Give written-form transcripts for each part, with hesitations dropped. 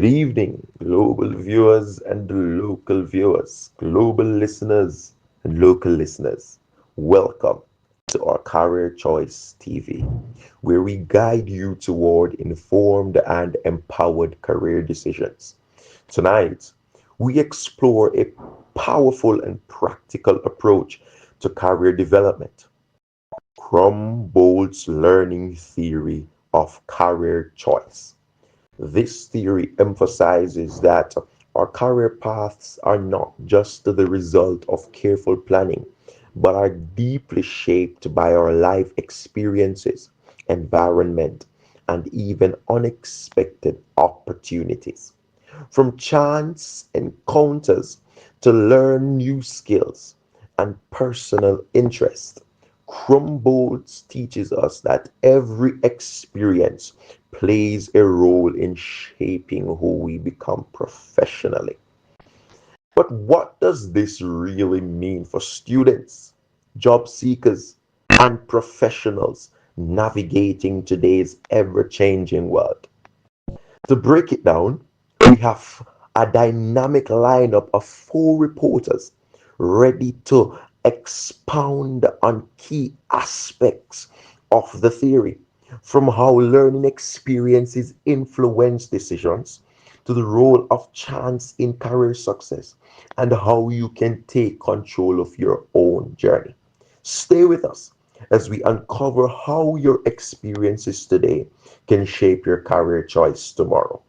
Good evening, global viewers and local viewers, global listeners and local listeners. Welcome to our Career Choice TV, where we guide you toward informed and empowered career decisions. Tonight, we explore a powerful and practical approach to career development. Crumbold's learning theory of career choice. This theory emphasizes that our career paths are not just the result of careful planning, but are deeply shaped by our life experiences, environment, and even unexpected opportunities. From chance encounters to learn new skills and personal interest, Crumbolts teaches us that every experience plays a role in shaping who we become professionally. But what does this really mean for students, job seekers, and professionals navigating today's ever changing world? To break it down, we have a dynamic lineup of four reporters ready to expound on key aspects of the theory, from how learning experiences influence decisions to the role of chance in career success and how you can take control of your own journey. Stay with us as we uncover how your experiences today can shape your career choice tomorrow,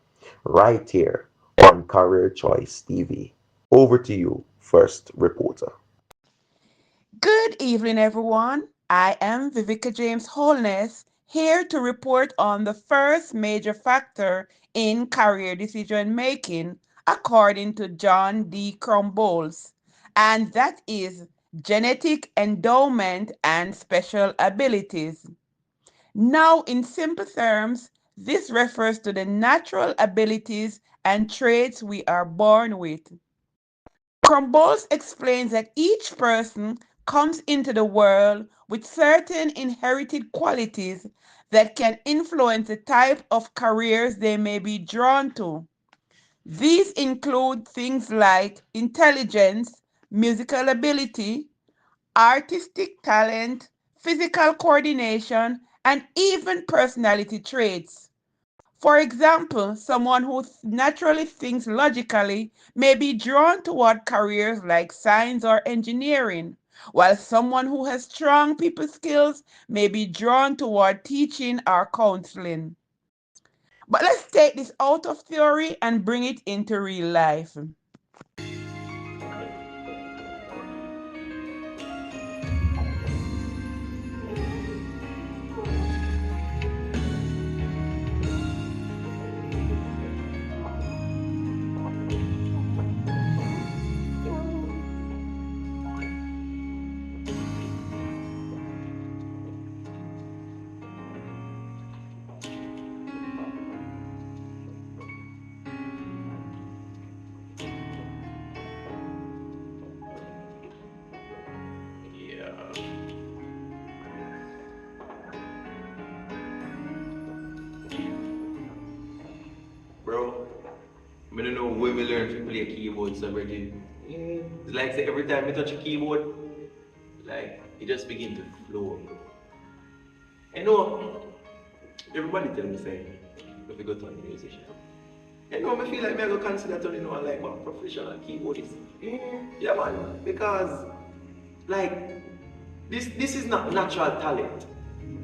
right here on Career Choice TV. Over to you, first reporter. Good evening, everyone. I am Vivica James Holness, here to report on the first major factor in career decision making, according to John D. Crumbolts, and that is genetic endowment and special abilities. Now, in simple terms, this refers to the natural abilities and traits we are born with. Crumbles explains that each person comes into the world with certain inherited qualities that can influence the type of careers they may be drawn to. These include things like intelligence, musical ability, artistic talent, physical coordination, and even personality traits. For example, someone who naturally thinks logically may be drawn toward careers like science or engineering, while someone who has strong people skills may be drawn toward teaching or counseling. But let's take this out of theory and bring it into real life. Yeah, bro. I don't know when we learn to play keyboard, so Bridget. It's like say every time we touch a keyboard, like it just begin to flow. I know everybody tell me say if we go to a musician. I know I feel like me I go consider to like what professional keyboardist. Yeah man, because like this is not natural talent.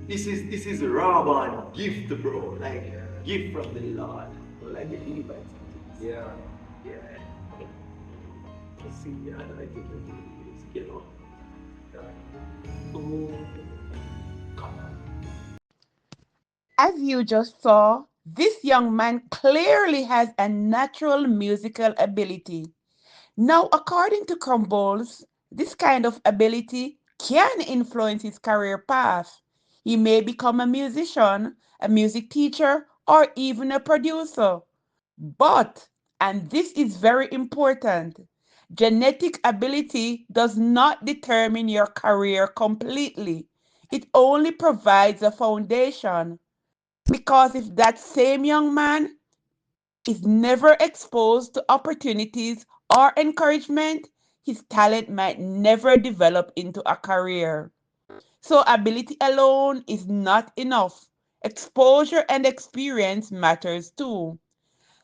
This is raw born gift, bro. Like gift from the Lord. Like the Levites. Yeah. Yeah. See, yeah, I think it's, oh, come on. As you just saw, this young man clearly has a natural musical ability. Now, according to Crumbles, this kind of ability can influence his career path. He may become a musician, a music teacher, or even a producer. But, and this is very important, genetic ability does not determine your career completely. It only provides a foundation. Because if that same young man is never exposed to opportunities or encouragement, his talent might never develop into a career. So, ability alone is not enough. Exposure and experience matters too.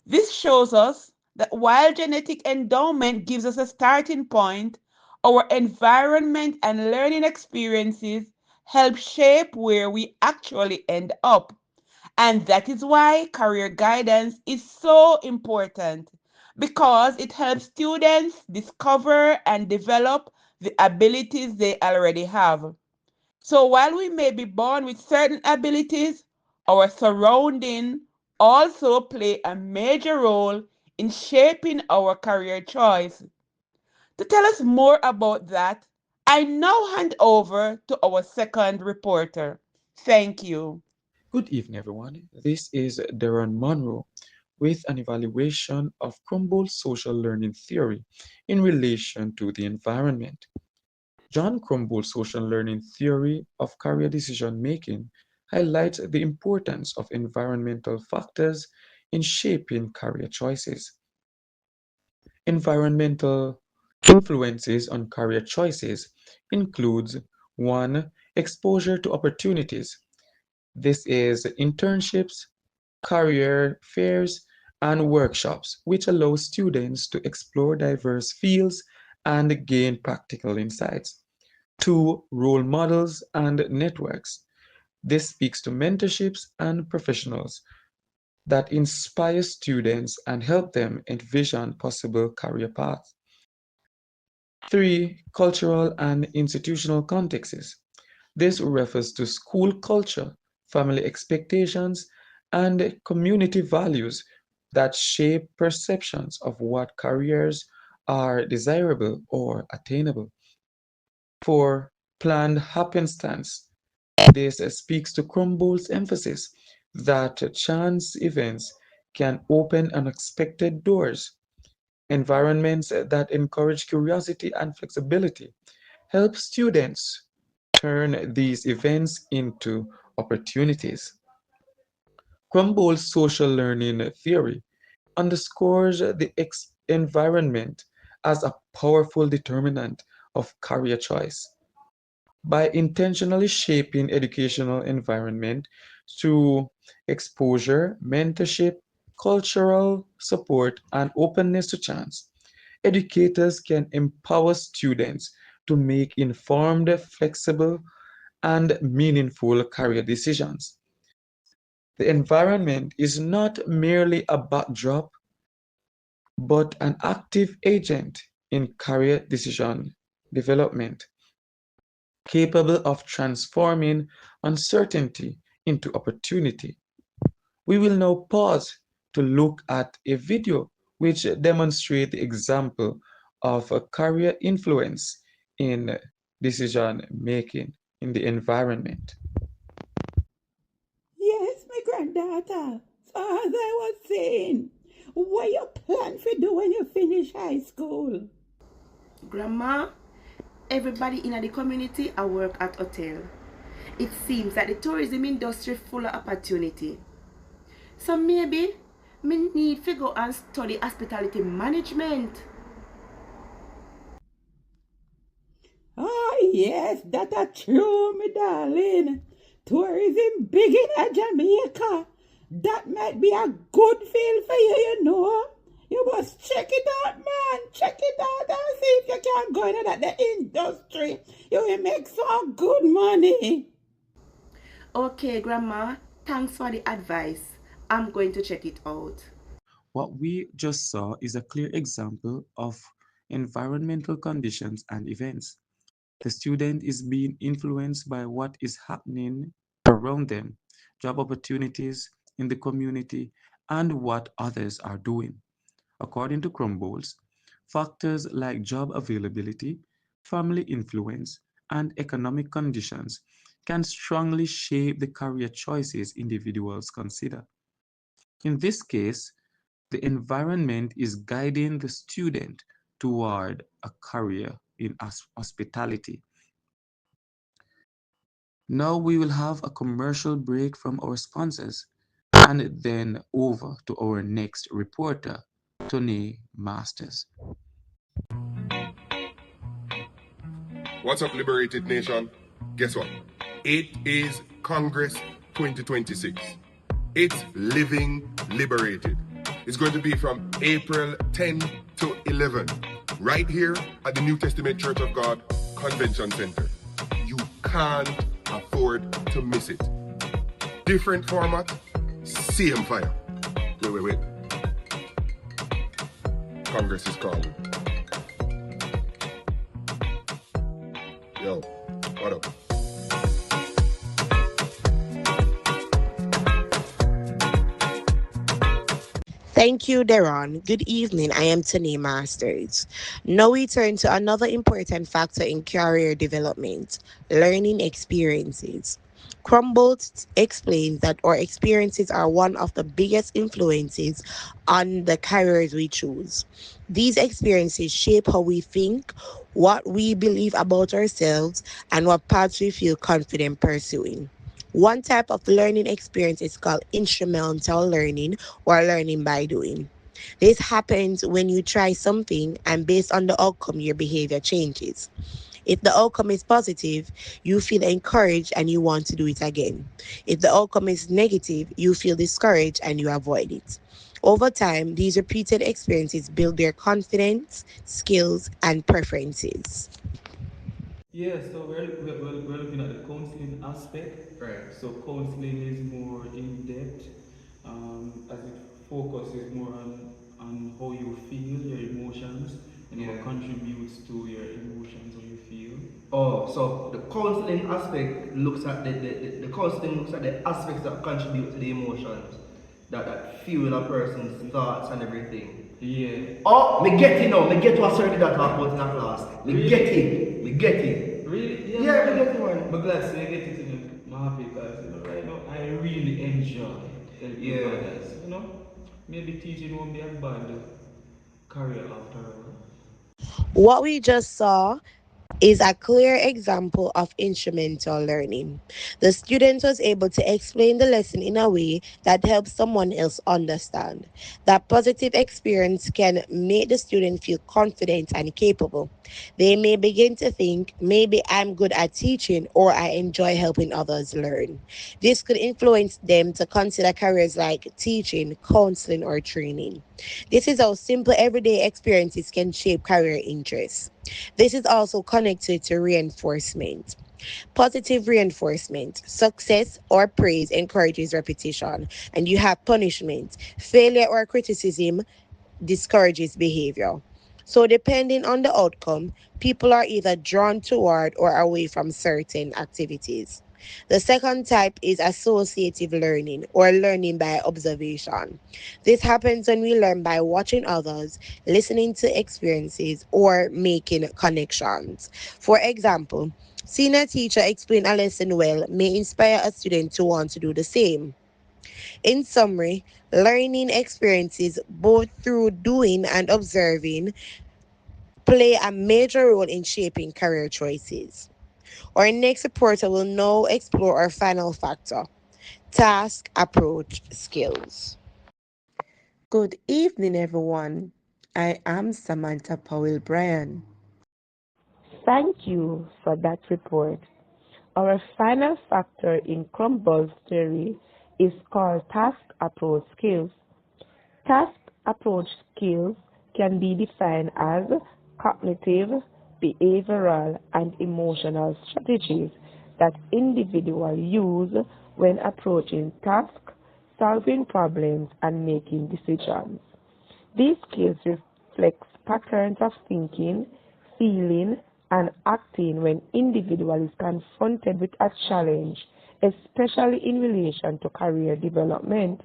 This shows us that while genetic endowment gives us a starting point, our environment and learning experiences help shape where we actually end up. And that is why career guidance is so important because it helps students discover and develop the abilities they already have. So while we may be born with certain abilities, our surrounding also play a major role in shaping our career choice. To tell us more about that, I now hand over to our second reporter. Thank you. Good evening, everyone. This is Darren Monroe with an evaluation of Crumbull's social learning theory in relation to the environment. John Crumbull's social learning theory of career decision making highlights the importance of environmental factors in shaping career choices. Environmental influences on career choices includes 1. Exposure to opportunities. This is internships, career fairs, and workshops, which allow students to explore diverse fields and gain practical insights. 2. Role models and networks. This speaks to mentorships and professionals that inspire students and help them envision possible career paths. 3. Cultural and institutional contexts. This refers to school culture, family expectations, and community values that shape perceptions of what careers are desirable or attainable. 4. Planned happenstance. This speaks to Crumbull's emphasis that chance events can open unexpected doors. Environments that encourage curiosity and flexibility help students turn these events into opportunities. Crumbull's social learning theory underscores the environment as a powerful determinant of career choice. By intentionally shaping educational environment through exposure, mentorship, cultural support, and openness to chance, educators can empower students to make informed, flexible, and meaningful career decisions. The environment is not merely a backdrop, but an active agent in career decision development, capable of transforming uncertainty into opportunity. We will now pause to look at a video which demonstrates the example of a career influence in decision making in the environment. Yes, my granddaughter. So as I was saying, what you plan for do when you finish high school? Grandma, everybody in the community I work at hotel. It seems that the tourism industry full of opportunity. So maybe me need to go and study hospitality management. Ah, yes, that a true, me darling. Tourism big in a Jamaica. That might be a good field for you, you know. You must check it out, man. Check it out and see if you can go into that the industry. You will make some good money. Okay, Grandma, thanks for the advice. I'm going to check it out. What we just saw is a clear example of environmental conditions and events. The student is being influenced by what is happening around them, job opportunities in the community, and what others are doing. According to Crumbles, factors like job availability, family influence, and economic conditions can strongly shape the career choices individuals consider. In this case, the environment is guiding the student toward a career in hospitality. Now we will have a commercial break from our sponsors. and then over to our next reporter, Tony Masters. What's up, Liberated Nation? Guess what? It is Congress 2026. It's Living Liberated. It's going to be from April 10 to 11, right here at the New Testament Church of God Convention Center. You can't afford to miss it. Different format, same fire. Wait. Congress is calling. Yo, what up? Thank you, Deron. Good evening. I am Tani Masters. Now we turn to another important factor in career development, learning experiences. Crumboldt explains that our experiences are one of the biggest influences on the careers we choose. These experiences shape how we think, what we believe about ourselves, and what paths we feel confident pursuing. One type of learning experience is called instrumental learning or learning by doing. This happens when you try something and based on the outcome, your behavior changes. If the outcome is positive, you feel encouraged and you want to do it again. If the outcome is negative, you feel discouraged and you avoid it. Over time, these repeated experiences build their confidence, skills, and preferences. Yeah, so we're looking at the counseling aspect. Right. So counseling is more in depth, as it focuses more on how you feel, your emotions, and Yeah. what contributes to your emotions, how you feel. Oh, so the counseling aspect looks at the counseling looks at the aspects that contribute to the emotions that fuel a person's thoughts and everything. Yeah. Oh, me get it now. Me get what Sir did that talk about in a class. Me Really? get it. Me get it. Really? Yeah, me get it, man. I'm glad to get it in my happy because right now I really enjoy helping Yeah. others. Maybe teaching won't be a bad career after all. What we just saw is a clear example of instrumental learning. The student was able to explain the lesson in a way that helps someone else understand. That positive experience can make the student feel confident and capable. They may begin to think, maybe I'm good at teaching or I enjoy helping others learn. This could influence them to consider careers like teaching, counseling, or training. This is how simple everyday experiences can shape career interests. This is also connected to reinforcement. Positive reinforcement, success or praise encourages repetition, and you have punishment. Failure or criticism discourages behavior. So, depending on the outcome, people are either drawn toward or away from certain activities. The second type is associative learning or learning by observation. This happens when we learn by watching others, listening to experiences, or making connections. For example, seeing a teacher explain a lesson well may inspire a student to want to do the same. In summary, learning experiences, both through doing and observing, play a major role in shaping career choices. Our next reporter will now explore our final factor, task approach skills. Good evening, everyone. I am Samantha Powell Bryan. Thank you for that report. Our final factor in Crumbold's theory is called task approach skills. Task approach skills can be defined as cognitive, behavioral, and emotional strategies that individuals use when approaching tasks, solving problems, and making decisions. These skills reflect patterns of thinking, feeling, and acting when individual is confronted with a challenge, especially in relation to career development.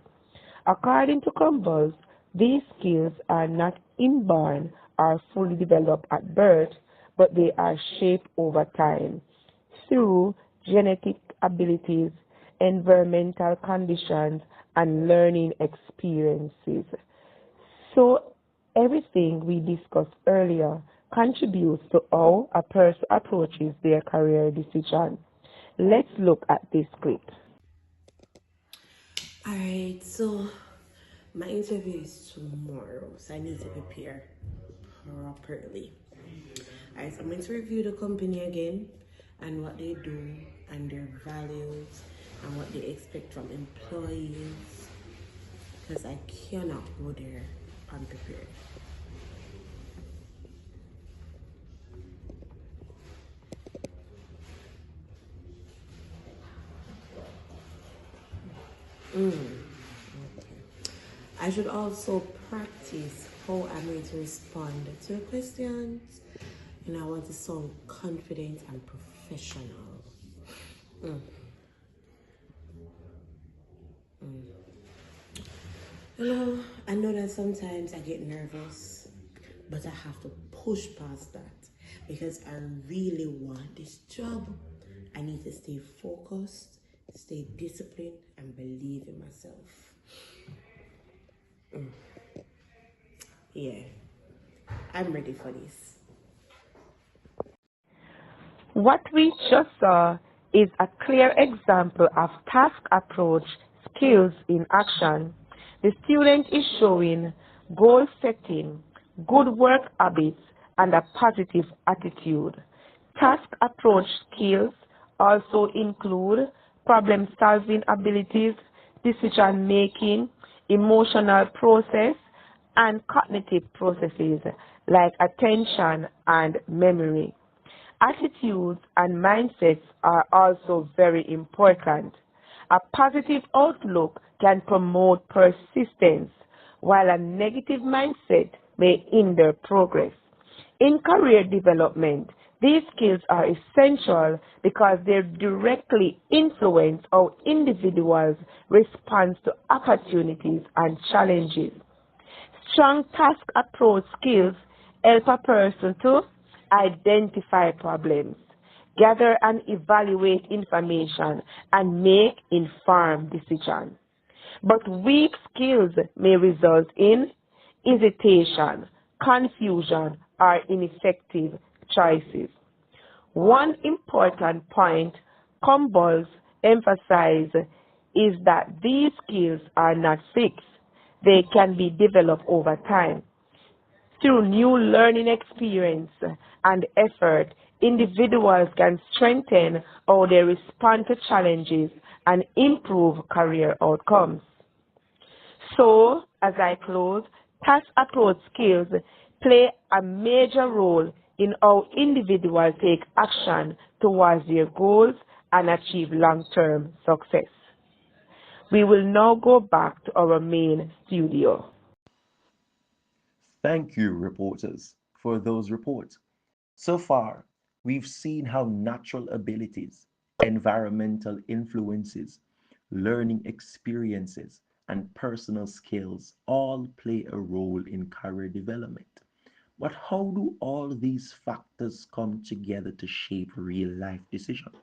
According to Crumbles, these skills are not inborn or fully developed at birth, but they are shaped over time through genetic abilities, environmental conditions, and learning experiences. So, everything we discussed earlier contributes to how a person approaches their career decision. Let's look at this clip. Alright, so my interview is tomorrow, so I need to prepare properly. Alright, so I'm going to review the company again and what they do and their values and what they expect from employees because I cannot go there unprepared. I should also practice how I'm going to respond to the questions, and I want to sound confident and professional. I know that sometimes I get nervous, but I have to push past that because I really want this job. I need to stay focused, stay disciplined, and believe in myself. Yeah, I'm ready for this. What we just saw is a clear example of task approach skills in action. The student is showing goal setting, good work habits, and a positive attitude. Task approach skills also include problem solving abilities, decision making, emotional process, and cognitive processes like attention and memory. Attitudes and mindsets are also very important. A positive outlook can promote persistence, while a negative mindset may hinder progress. In career development, these skills are essential because they directly influence how individuals respond to opportunities and challenges. Strong task approach skills help a person to identify problems, gather and evaluate information, and make informed decisions. But weak skills may result in hesitation, confusion, or ineffective choices. One important point Combols emphasize is that these skills are not fixed. They can be developed over time. Through new learning experience and effort, individuals can strengthen how they respond to challenges and improve career outcomes. So, as I close, task approach skills play a major role in how individuals take action towards their goals and achieve long-term success. We will now go back to our main studio. Thank you, reporters, for those reports. So far, we've seen how natural abilities, environmental influences, learning experiences, and personal skills all play a role in career development. But how do all these factors come together to shape real life decisions?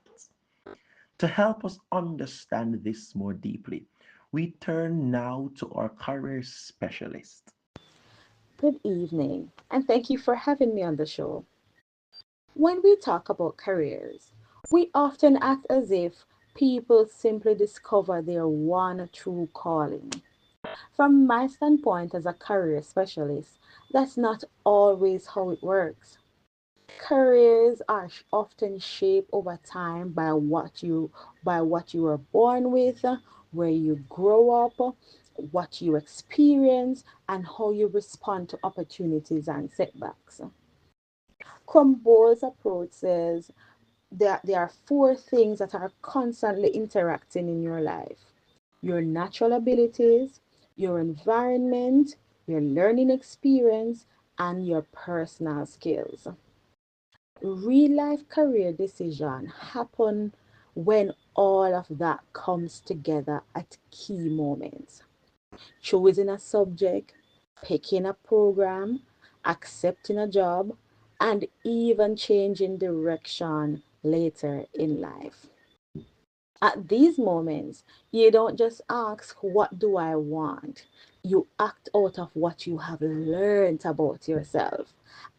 To help us understand this more deeply, we turn now to our career specialist. Good evening, and thank you for having me on the show. When we talk about careers, we often act as if people simply discover their one true calling. From my standpoint as a career specialist, that's not always how it works. Careers are often shaped over time by what you were born with, where you grow up, what you experience, and how you respond to opportunities and setbacks. Crumbold's approach says that there are four things that are constantly interacting in your life: your natural abilities, your environment, your learning experience, and your personal skills. Real life career decision happen when all of that comes together at key moments. Choosing a subject, picking a program, accepting a job, and even changing direction later in life. At these moments, you don't just ask, what do I want? You act out of what you have learned about yourself.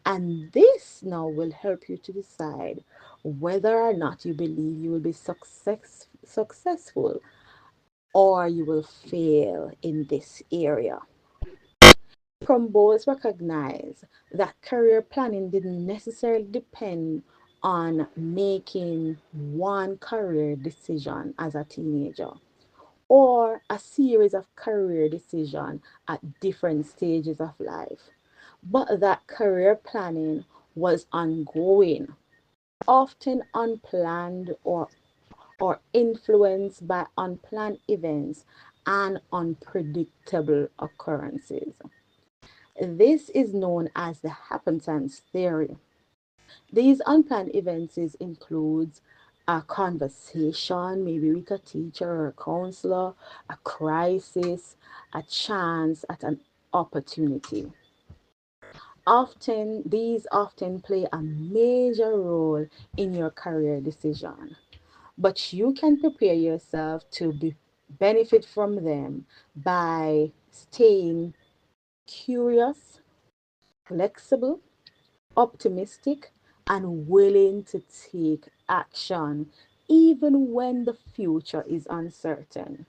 And this now will help you to decide whether or not you believe you will be successful or you will fail in this area. Crumbles recognize that career planning didn't necessarily depend on making one career decision as a teenager or a series of career decisions at different stages of life, but that career planning was ongoing, often unplanned or influenced by unplanned events and unpredictable occurrences. This is known as the happenstance theory. These unplanned events includes a conversation, maybe with a teacher or a counselor, a crisis, a chance at an opportunity. These often play a major role in your career decision, but you can prepare yourself to benefit from them by staying curious, flexible, optimistic, and willing to take action even when the future is uncertain.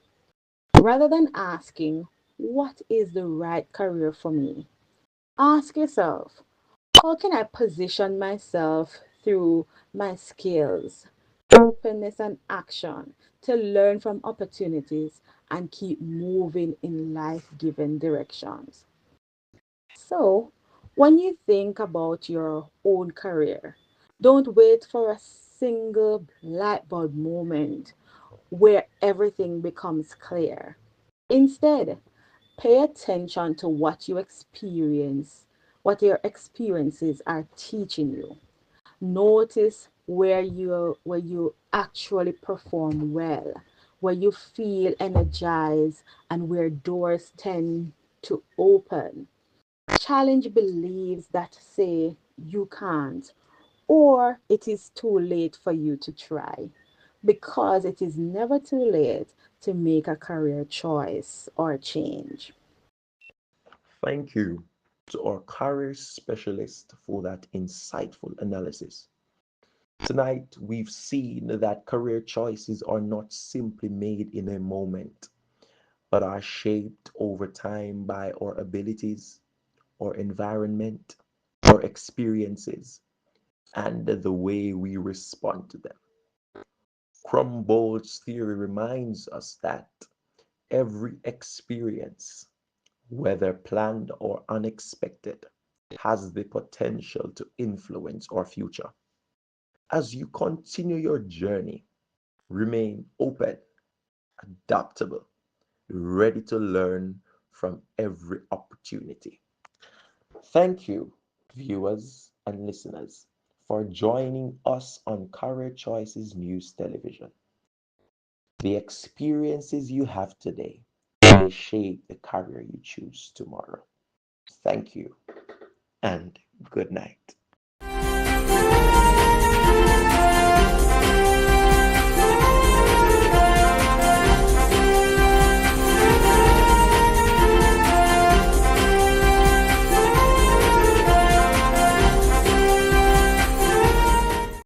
Rather than asking, what is the right career for me? Ask yourself, how can I position myself through my skills, openness, and action to learn from opportunities and keep moving in life given directions? So, when you think about your own career, don't wait for a single light bulb moment where everything becomes clear. Instead, pay attention to what your experiences are teaching you. Notice where you actually perform well, where you feel energized and where doors tend to open. Challenge beliefs that say you can't or it is too late for you to try, because it is never too late to make a career choice or change. Thank you to our career specialist for that insightful analysis. Tonight, we've seen that career choices are not simply made in a moment, but are shaped over time by our abilities, our environment, our experiences, and the way we respond to them. Crumbold's theory reminds us that every experience, whether planned or unexpected, has the potential to influence our future. As you continue your journey, remain open, adaptable, ready to learn from every opportunity. Thank you, viewers and listeners, for joining us on Career Choices News Television. The experiences you have today may shape the career you choose tomorrow. Thank you and good night.